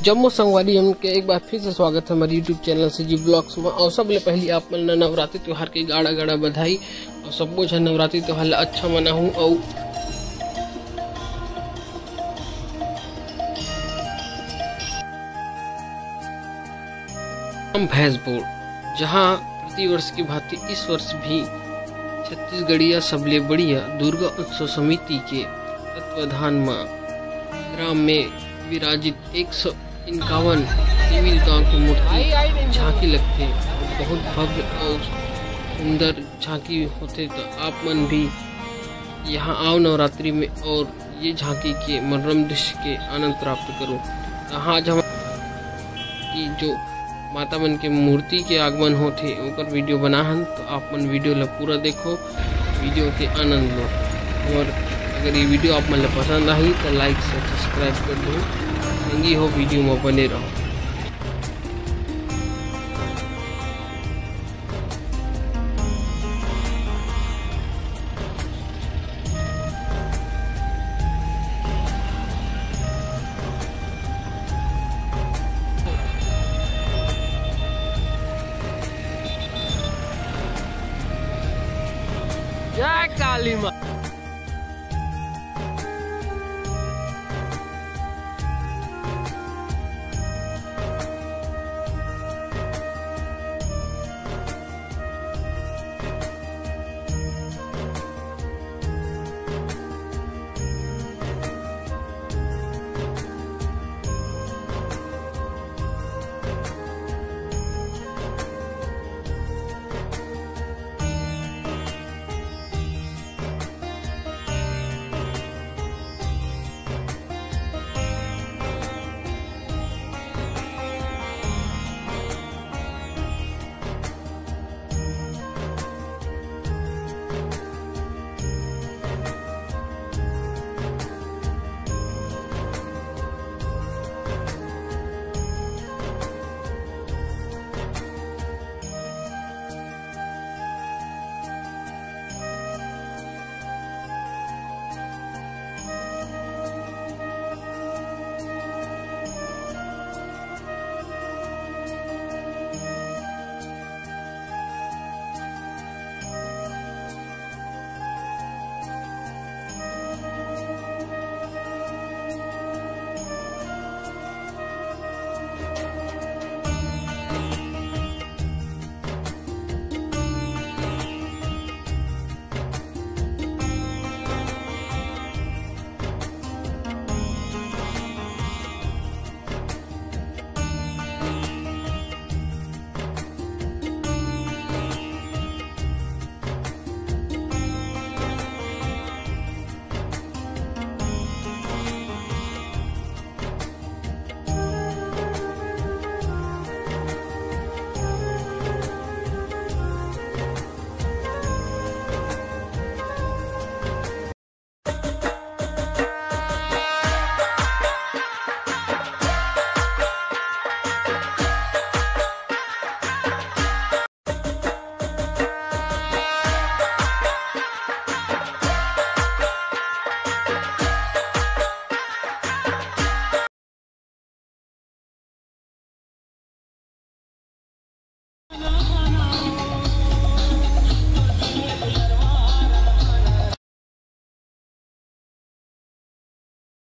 जम्मू संगवारी हम के एक बार फिर से स्वागत है हमारे यूट्यूब चैनल से जी ब्लॉग्स में। और सब ले पहले आप मन नवरात्रि त्योहार के गाड़ा गाड़ा बधाई और सब कुछ नवरात्रि त्योहार अच्छा मना हूँ। और भैंसपुर जहाँ प्रतिवर्ष की भांति इस वर्ष भी छत्तीसगढ़िया सबले बढ़िया दुर्गा उत्सव समिति के तत्वाधान में ग्राम में विराजित 151 देवी गांव की मूर्ति झांकी लगते और बहुत भव्य और सुंदर झांकी होते। तो आप मन भी यहाँ आओ नवरात्रि में और ये झांकी के मनोरम दृश्य के आनंद प्राप्त करो। आज हम की जो माता मन के मूर्ति के आगमन होते ओकर वीडियो बना हन, तो आप मन वीडियो ला पूरा देखो, वीडियो के आनंद लो। और अगर ये वीडियो आप मन पसंद आई तो लाइक से सब्सक्राइब कर दो, संगी हो वीडियो में बने रहो। जय काली माँ।